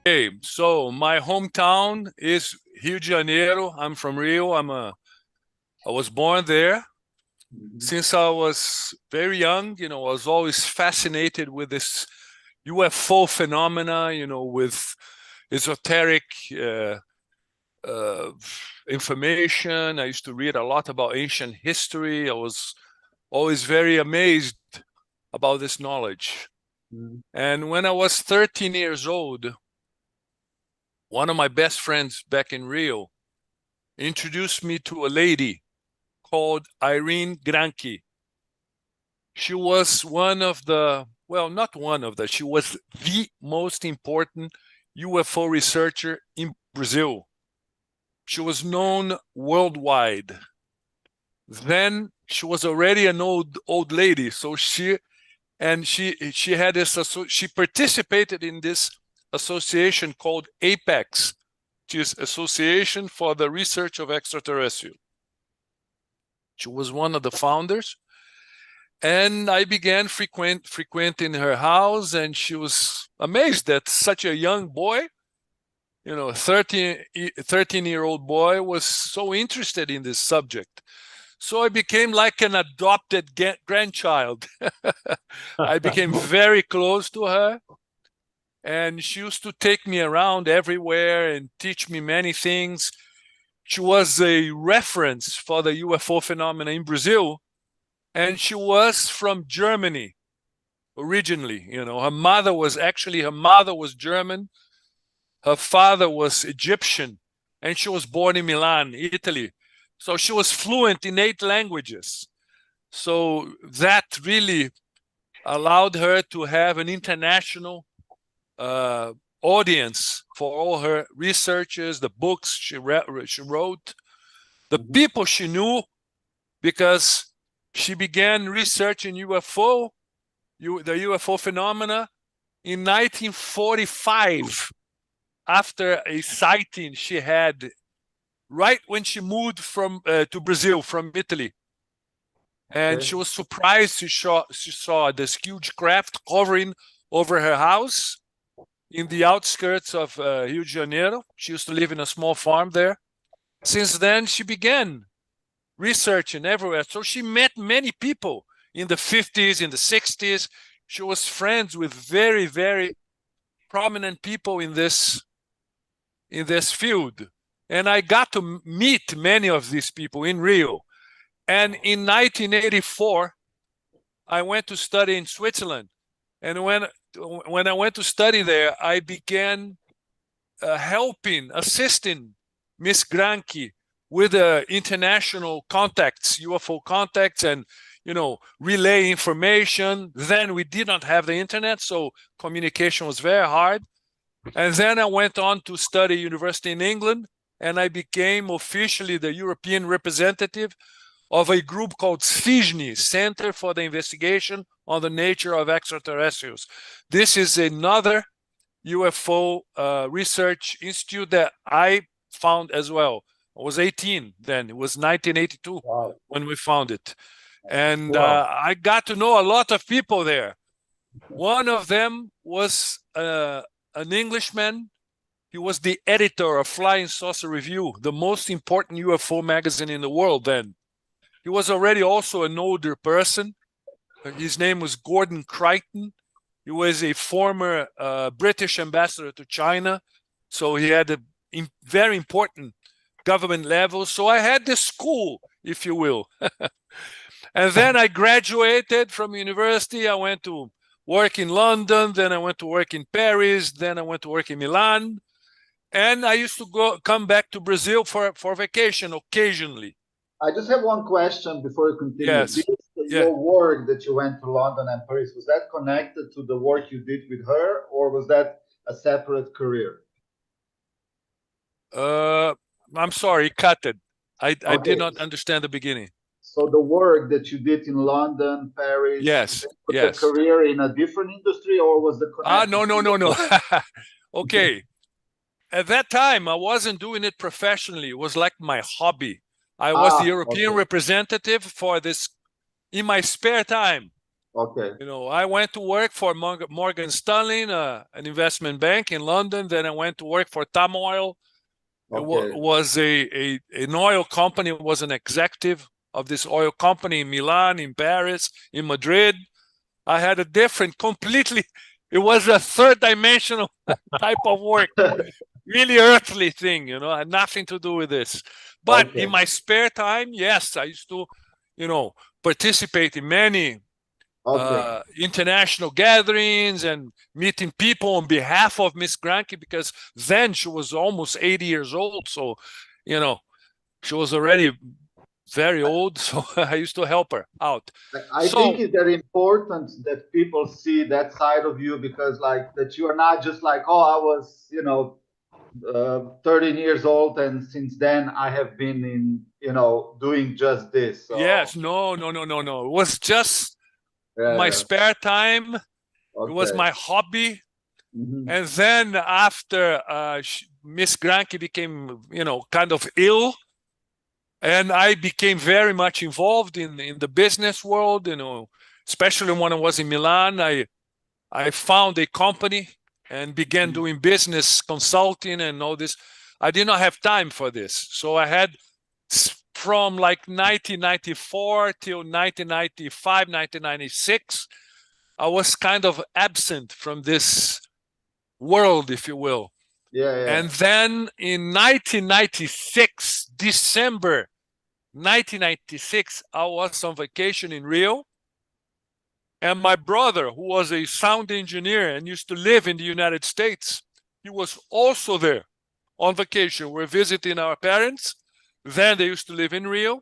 Okay, so my hometown is Rio de Janeiro. I'm from Rio. I was born there. Since I was very young, I was always fascinated with this UFO phenomena, with esoteric uh, information. I used to read a lot about ancient history. I was always very amazed about this knowledge. And when I was 13 years old, one of my best friends back in Rio introduced me to a lady called Irene Granchi. She was one of the, well, not one of the, she was the most important UFO researcher in Brazil. She was known worldwide. Then she was already an old lady, so she had this, she participated in this association called APEX, which is Association for the Research of Extraterrestrials. She was one of the founders, and I began frequenting her house, and she was amazed that such a young boy, 13-year-old boy, was so interested in this subject. So I became like an adopted grandchild. I became very close to her, and she used to take me around everywhere and teach me many things. She was a reference for the UFO phenomena in Brazil, and she was from Germany originally. Her mother was German, her father was Egyptian, and she was born in Milan, Italy. So she was fluent in 8 languages. So that really allowed her to have an international audience for all her researches, the books she wrote, the people she knew, because she began researching the UFO phenomena in 1945, after a sighting she had right when she moved to Brazil from Italy. And she was surprised she saw this huge craft hovering over her house in the outskirts of Rio de Janeiro. She used to live in a small farm there. Since then, she began researching everywhere. So she met many people in the 50s, in the 60s. She was friends with very, very prominent people in this field. And I got to meet many of these people in Rio. And in 1984, I went to study in Switzerland. And when I went to study there, I began assisting Miss Granchi with international contacts, UFO contacts, and relay information. Then we did not have the internet, so communication was very hard. And then I went on to study university in England, and I became officially the European representative of a group called CISNI, Center for the Investigation on the Nature of Extraterrestrials. This is another UFO research institute that I found as well. I was 18 then. It was 1982 when we found it. And I got to know a lot of people there. One of them was an Englishman. He was the editor of Flying Saucer Review, the most important UFO magazine in the world then. He was already also an older person. His name was Gordon Crichton. He was a former British ambassador to China. So he had a very important government level. So I had this school, if you will. And then I graduated from university. I went to work in London. Then I went to work in Paris. Then I went to work in Milan. And I used to come back to Brazil for vacation occasionally. I just have one question before you continue. Yes. Your work that you went to London and Paris, was that connected to the work you did with her, or was that a separate career? I'm sorry, cut it. I did not understand the beginning. So the work that you did in London, Paris, yes, was a career in a different industry, or was the connection? No. Okay. At that time, I wasn't doing it professionally. It was like my hobby. I was the European representative for this in my spare time. Okay. I went to work for Morgan Stanley, an investment bank in London. Then I went to work for Tam Oil. It was an oil company. It was an executive of this oil company in Milan, in Paris, in Madrid. I had a different, completely, it was a third dimensional type of work, really earthly thing, had nothing to do with this. But in my spare time, yes, I used to, participate in many international gatherings and meeting people on behalf of Miss Granke, because then she was almost 80 years old. So, she was already very old. So I used to help her out. I think it's very important that people see that side of you, because that you are not just like, oh, I was, 13 years old, and since then I have been doing just this. So. Yes, no. It was just my spare time. It was my hobby. Mm-hmm. And then after Miss Granke became, kind of ill, and I became very much involved in the business world, especially when I was in Milan. I found a company and began doing business consulting and all this. I did not have time for this. So I had, from like 1994 till 1995, 1996, I was kind of absent from this world, if you will. Yeah. And then in 1996, December 1996, I was on vacation in Rio. And my brother, who was a sound engineer and used to live in the United States, he was also there on vacation. We're visiting our parents. Then they used to live in Rio.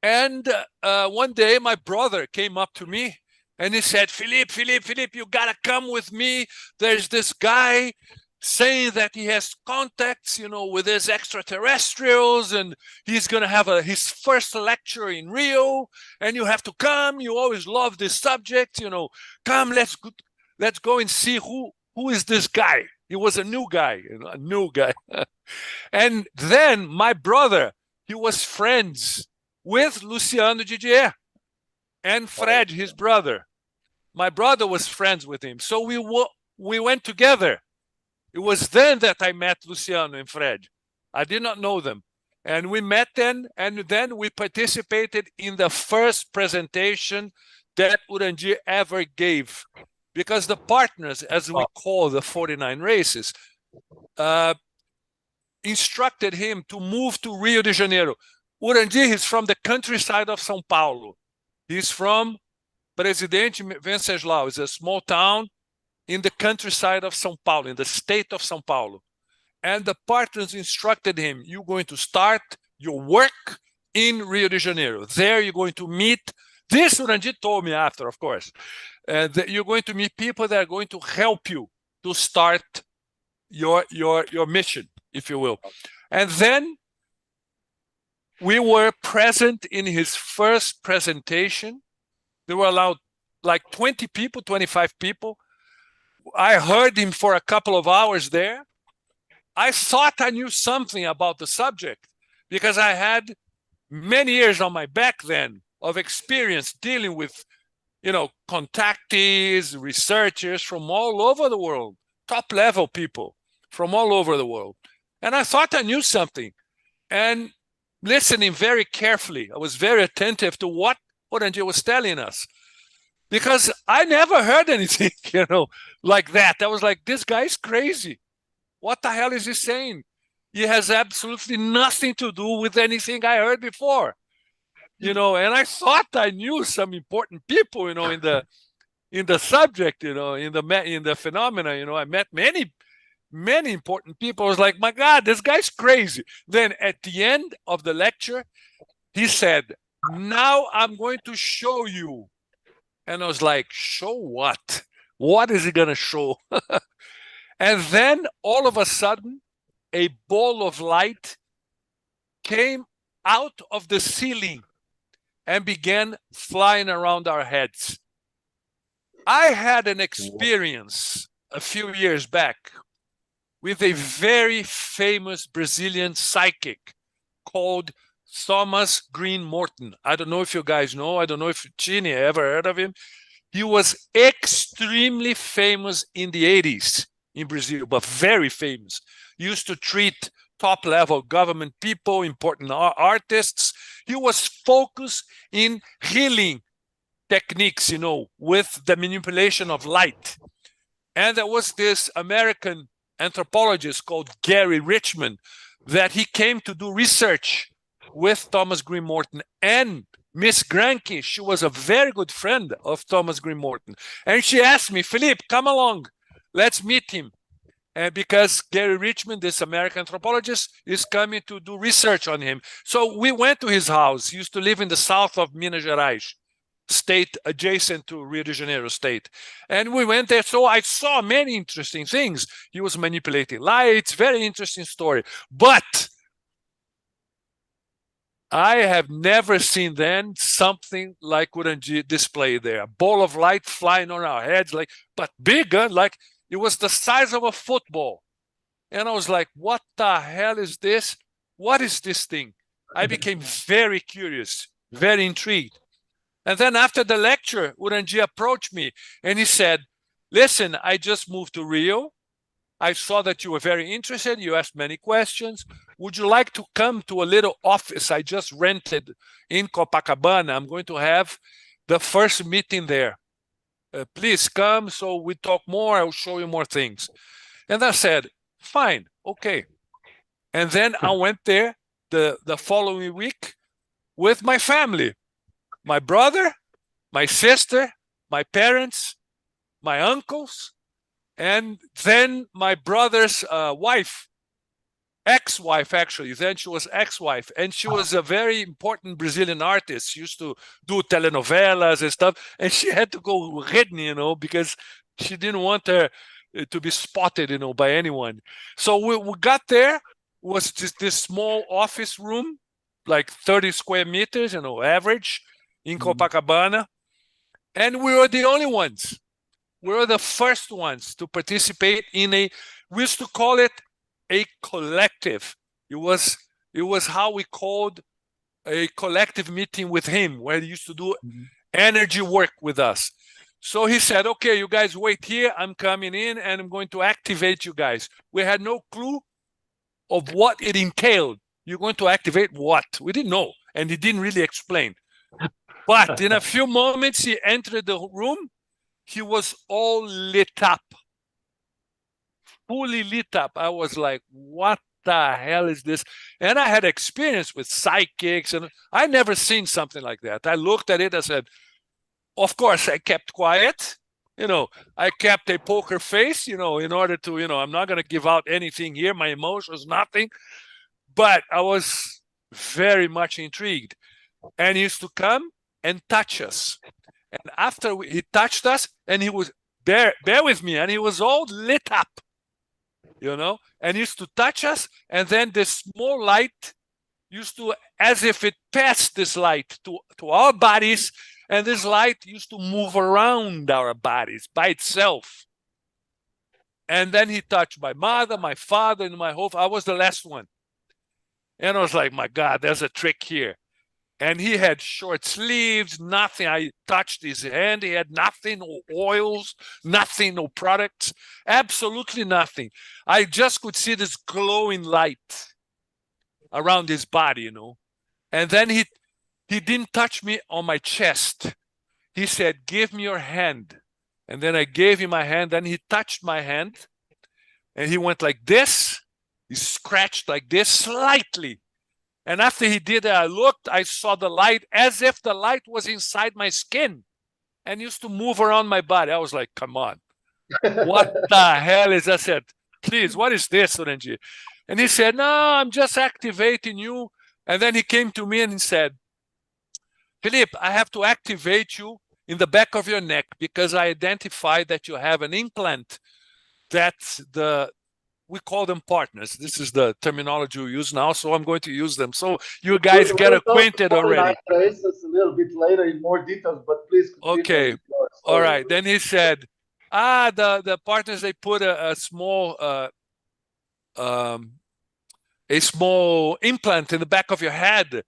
And one day my brother came up to me and he said, Filipe, you got to come with me. There's this guy saying that he has contacts, with his extraterrestrials, and he's going to have his first lecture in Rio, and you have to come. You always love this subject, come, let's go and see who is this guy. He was a new guy, a new guy. And then my brother, he was friends with Luciano Didier and Fred, his brother. My brother was friends with him. So we went together. It was then that I met Luciano and Fred. I did not know them. And we met then, and then we participated in the first presentation that Urandir ever gave. Because the partners, as we call the 49 races, instructed him to move to Rio de Janeiro. Urandir is from the countryside of São Paulo. He's from Presidente Venceslau. It's a small town in the countryside of São Paulo, in the state of São Paulo. And the partners instructed him, you're going to start your work in Rio de Janeiro. There you're going to meet, this Urandir told me after, of course, that you're going to meet people that are going to help you to start your mission, if you will. And then we were present in his first presentation. There were allowed like 20 people, 25 people. I heard him for a couple of hours there. I thought I knew something about the subject because I had many years on my back then of experience dealing with, contactees, researchers from all over the world, top level people from all over the world. And I thought I knew something. And listening very carefully, I was very attentive to what Urandir was telling us. Because I never heard anything, like that. I was like, this guy's crazy. What the hell is he saying? He has absolutely nothing to do with anything I heard before. And I thought I knew some important people, in the subject, in the phenomena. I met many important people. I was like, my God, this guy's crazy. Then at the end of the lecture, he said, now I'm going to show you. And I was like, show what? What is he going to show? And then all of a sudden, a ball of light came out of the ceiling and began flying around our heads. I had an experience a few years back with a very famous Brazilian psychic called Thomas Green Morton. I don't know if you guys know. I don't know if Chini ever heard of him. He was extremely famous in the 80s in Brazil, but very famous. He used to treat top-level government people, important artists. He was focused in healing techniques, with the manipulation of light. And there was this American anthropologist called Gary Richmond that he came to do research with Thomas Green Morton. And Miss Granke, she was a very good friend of Thomas Green Morton. And she asked me, Felipe, come along. Let's meet him. And because Gary Richmond, this American anthropologist, is coming to do research on him. So we went to his house. He used to live in the south of Minas Gerais, state adjacent to Rio de Janeiro state. And we went there. So I saw many interesting things. He was manipulating lights, very interesting story. But I have never seen then something like Urangi displayed there. A ball of light flying on our heads, but bigger, like it was the size of a football. And I was like, what the hell is this? What is this thing? I became very curious, very intrigued. And then after the lecture, Urangi approached me and he said, listen, I just moved to Rio. I saw that you were very interested. You asked many questions. Would you like to come to a little office I just rented in Copacabana? I'm going to have the first meeting there. Please come so we talk more. I'll show you more things. And I said, fine, okay. And then I went there the following week with my family, my brother, my sister, my parents, my uncles, and then my brother's wife, ex-wife, actually. Then she was ex-wife, and she was a very important Brazilian artist. She used to do telenovelas and stuff, and she had to go hidden, because she didn't want her to be spotted, by anyone. So we got there. It was just this small office room, like 30 square meters, average in Copacabana, and we were the only ones. We were the first ones to participate in we used to call it a collective. It was how we called a collective meeting with him, where he used to do energy work with us. So he said, okay, you guys wait here. I'm coming in and I'm going to activate you guys. We had no clue of what it entailed. You're going to activate what? We didn't know. And he didn't really explain. But in a few moments, he entered the room. He was all lit up, fully lit up. I was like, what the hell is this? And I had experience with psychics, and I never seen something like that. I looked at it, I said, of course, I kept quiet. I kept a poker face, in order to, I'm not going to give out anything here, my emotions, nothing. But I was very much intrigued. And he used to come and touch us. And after he touched us, and he was, bear with me, and he was all lit up, and he used to touch us, and then this small light used to, as if it passed this light to our bodies, and this light used to move around our bodies by itself. And then he touched my mother, my father, and my whole, I was the last one. And I was like, my God, there's a trick here. And he had short sleeves, nothing. I touched his hand. He had nothing, no oils, nothing, no products, absolutely nothing. I just could see this glowing light around his body, And then he didn't touch me on my chest. He said, give me your hand. And then I gave him my hand. Then he touched my hand. And he went like this. He scratched like this slightly. And after he did that, I looked, I saw the light as if the light was inside my skin and used to move around my body. I was like, come on. What the hell is that? I said, please, what is this, Urangi? And he said, no, I'm just activating you. And then he came to me and he said, Felipe, I have to activate you in the back of your neck because I identified that you have an implant that's we call them partners. This is the terminology we use now, so I'm going to use them. So you guys get acquainted already. Traces a little bit later in more details, but please. Okay. All right. Then he said, the partners, they put a small implant in the back of your head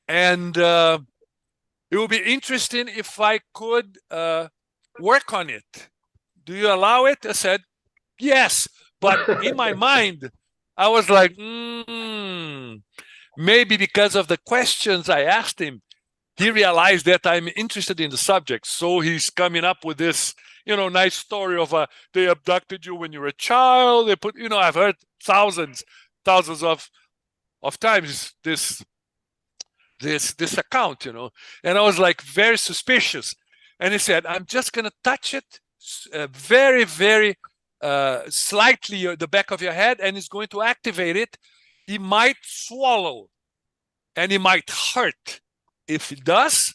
And it would be interesting if I could work on it. Do you allow it? I said, yes. But in my mind, I was like, maybe because of the questions I asked him, he realized that I'm interested in the subject. So he's coming up with this, nice story of they abducted you when you were a child. They put, I've heard thousands of times this account, and I was like very suspicious. And he said, I'm just going to touch it very, very slightly the back of your head, and it's going to activate it. He might swallow and it might hurt. If it does,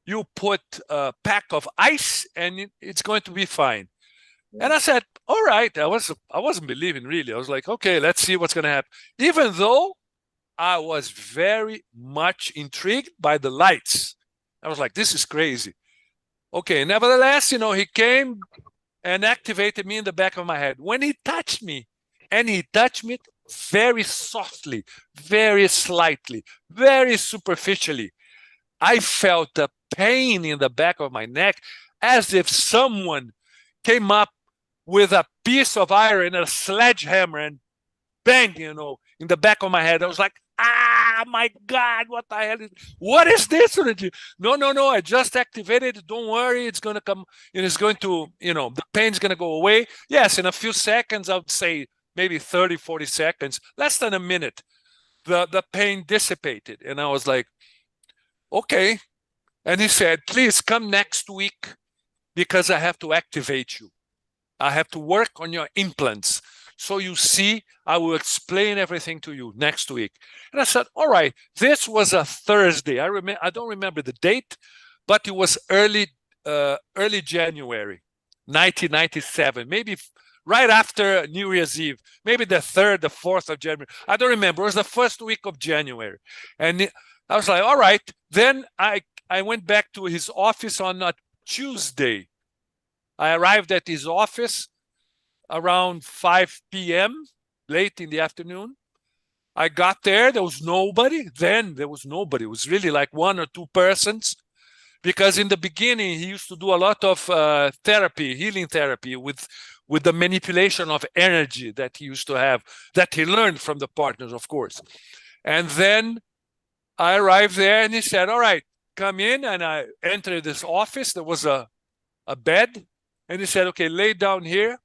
you put a pack of ice and it's going to be fine. And I said, all right. I wasn't believing, really. I was like, okay, let's see what's going to happen. Even though I was very much intrigued by the lights. I was like, this is crazy. Okay, nevertheless, he came and activated me in the back of my head. When he touched me, and he touched me very softly, very slightly, very superficially, I felt a pain in the back of my neck, as if someone came up with a piece of iron and a sledgehammer and bang, in the back of my head. I was like, my God, what the hell what is this? No, I just activated it. Don't worry, it's going to come, it's going to, the pain's going to go away. Yes, in a few seconds, I would say maybe 30, 40 seconds, less than a minute, the pain dissipated. And I was like, okay. And he said, please come next week because I have to activate you. I have to work on your implants. So you see, I will explain everything to you next week. And I said, all right, this was a Thursday. I don't remember the date, but it was early January, 1997, maybe right after New Year's Eve, maybe the 3rd, the 4th of January. I don't remember. It was the first week of January. And I was like, all right. Then I went back to his office on a Tuesday. I arrived at his office around 5 p.m., late in the afternoon. I got there. There was nobody. Then there was nobody. It was really like one or two persons. Because in the beginning, he used to do a lot of therapy, healing therapy, with the manipulation of energy that he used to have, that he learned from the partners, of course. And then I arrived there and he said, all right, come in. And I entered this office. There was a bed. And he said, okay, lay down here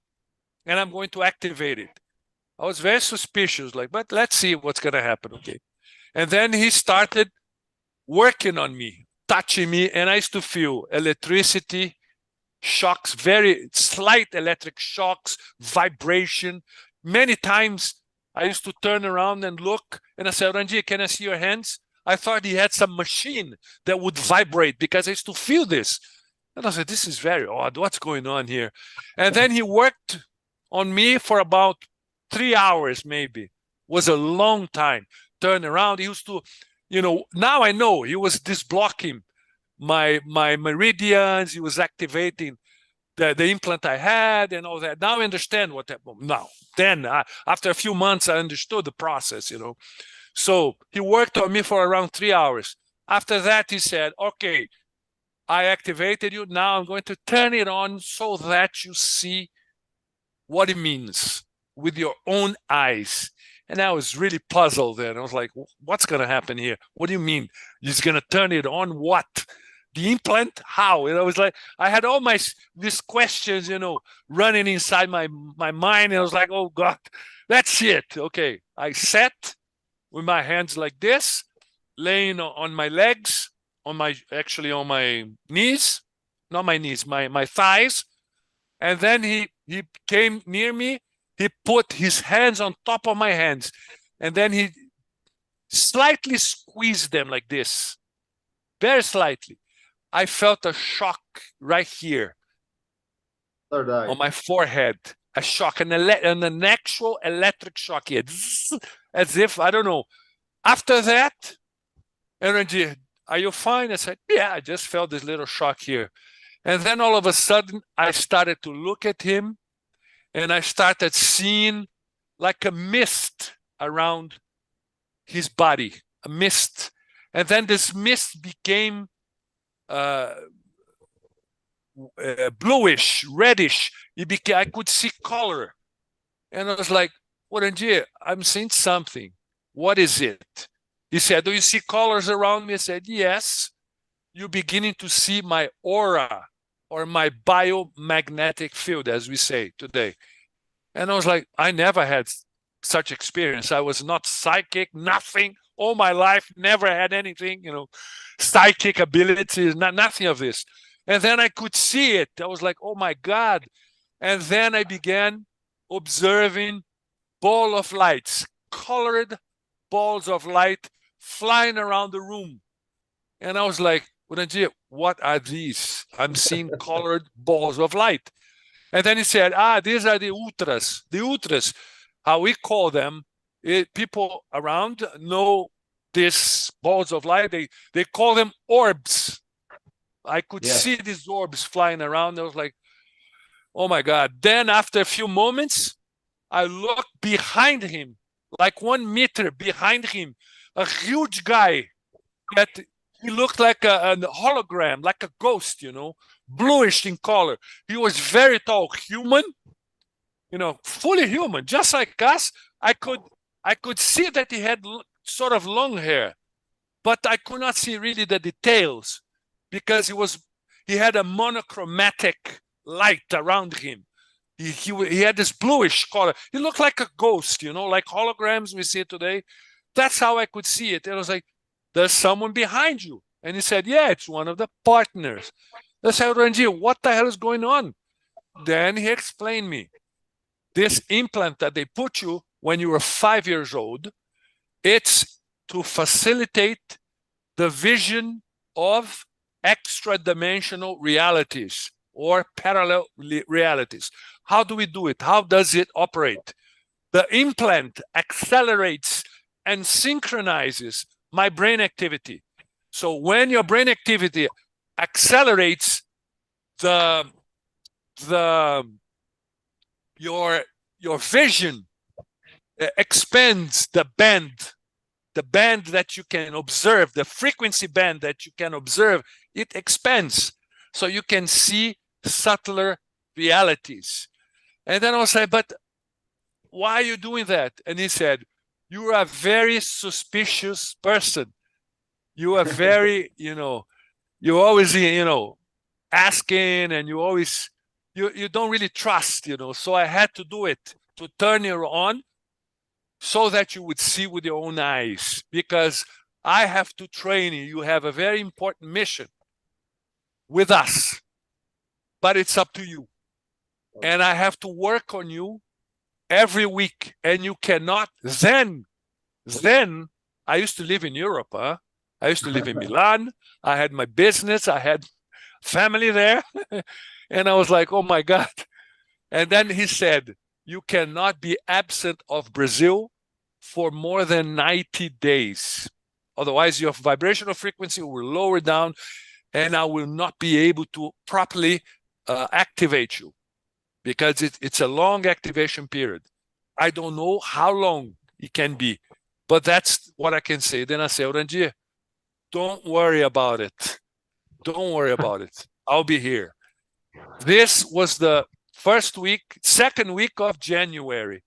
and I'm going to activate it. I was very suspicious, but let's see what's going to happen. Okay. And then he started working on me, touching me, and I used to feel electricity, shocks, very slight electric shocks, vibration. Many times I used to turn around and look, and I said, Rangi, can I see your hands? I thought he had some machine that would vibrate because I used to feel this. And I said, this is very odd. What's going on here? And then he worked on me for about 3 hours, maybe. It was a long time. Turn around. He used to, now I know he was disblocking my meridians. He was activating the implant I had and all that. Now I understand what happened. Now, then, after a few months, I understood the process, So he worked on me for around 3 hours. After that, he said, okay, I activated you. Now I'm going to turn it on so that you see what it means with your own eyes. And I was really puzzled then. I was like, what's going to happen here? What do you mean? He's going to turn it on what? The implant? How? And I was like, I had all these questions, running inside my mind. And I was like, oh God, that's it. Okay. I sat with my hands like this, laying on my legs, on my knees, not my knees, my thighs. And then he came near me. He put his hands on top of my hands. And then he slightly squeezed them like this, very slightly. I felt a shock right here on my forehead, a shock, an actual electric shock here, as if, I don't know. After that, Rangi, are you fine? I said, yeah, I just felt this little shock here. And then all of a sudden, I started to look at him and I started seeing like a mist around his body, a mist. And then this mist became bluish, reddish. I could see color. And I was like, Orangier, I'm seeing something. What is it? He said, do you see colors around me? I said, yes. You're beginning to see my aura, or my biomagnetic field, as we say today. And I was like, I never had such experience. I was not psychic, nothing. All my life, never had anything, psychic abilities, nothing of this. And then I could see it. I was like, oh my God. And then I began observing ball of lights, colored balls of light flying around the room. And I was like, what are these? I'm seeing colored balls of light. And then he said, these are the ultras. The ultras, how we call them, people around know these balls of light. They call them orbs. I could see these orbs flying around. I was like, oh my God. Then after a few moments, I looked behind him, like 1 meter behind him, a huge guy that he looked like a hologram, like a ghost, bluish in color. He was very tall, human, fully human, just like us. I could see that he had sort of long hair, but I could not see really the details because he had a monochromatic light around him. He had this bluish color. He looked like a ghost, like holograms we see today. That's how I could see it. And I was like, there's someone behind you. And he said, yeah, it's one of the partners. I said, Randy, what the hell is going on? Then he explained me. This implant that they put you when you were 5 years old, it's to facilitate the vision of extra-dimensional realities or parallel realities. How do we do it? How does it operate? The implant accelerates and synchronizes my brain activity. So when your brain activity accelerates, your vision expands the band that you can observe, the frequency band that you can observe, it expands. So you can see subtler realities. And then I was like, but why are you doing that? And he said, you are a very suspicious person. You are very, you always, asking, and you don't really trust, So I had to do it, to turn you on so that you would see with your own eyes, because I have to train you. You have a very important mission with us, but it's up to you. And I have to work on you every week, and you cannot then I used to live in Europe. I used to live in Milan. I had my business. I had family there. And I was like, oh my God. And then he said, you cannot be absent of Brazil for more than 90 days. Otherwise, your vibrational frequency will lower down, and I will not be able to properly activate you, because it's a long activation period. I don't know how long it can be, but that's what I can say. Then I say, Orangier, don't worry about it. Don't worry about it. I'll be here. This was the second week of January.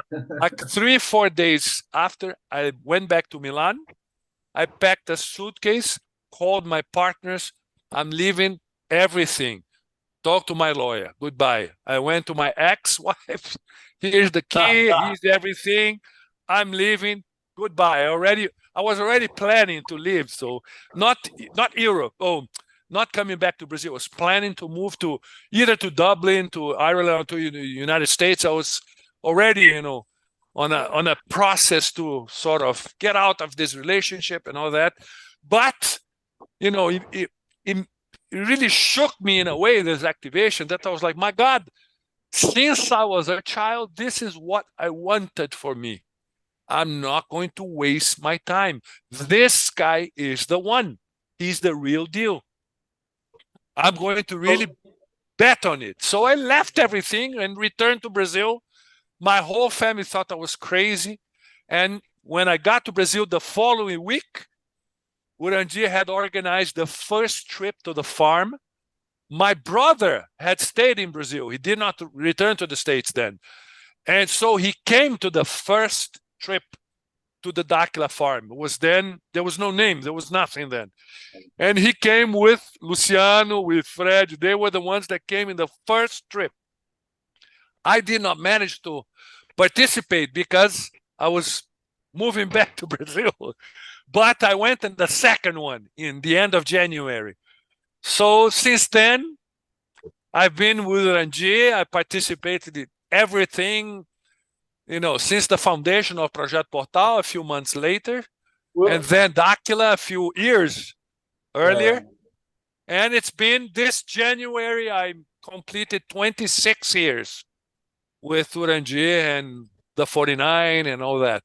Like 3-4 days after I went back to Milan, I packed a suitcase, called my partners. I'm leaving everything. Talk to my lawyer. Goodbye. I went to my ex-wife. Here's the key. Here's everything. I'm leaving. Goodbye. I was already planning to leave. So not Europe. Oh, not coming back to Brazil. I was planning to move to either to Dublin, to Ireland, or to the United States. I was already, on a process to sort of get out of this relationship and all that. But, it really shook me in a way, this activation, that I was like, my God, since I was a child, this is what I wanted for me. I'm not going to waste my time. This guy is the one. He's the real deal. I'm going to really bet on it. So I left everything and returned to Brazil. My whole family thought I was crazy. And when I got to Brazil the following week, Urandir had organized the first trip to the farm. My brother had stayed in Brazil. He did not return to the States then. And so he came to the first trip to the Dakila farm. It was then, there was no name, there was nothing then. And he came with Luciano, with Fred. They were the ones that came in the first trip. I did not manage to participate because I was moving back to Brazil. But I went in the second one in the end of January. So since then, I've been with Urandir. I participated in everything, since the foundation of Projeto Portal a few months later, and then Dakila a few years earlier. And it's been this January, I completed 26 years with Urandir and the 49 and all that.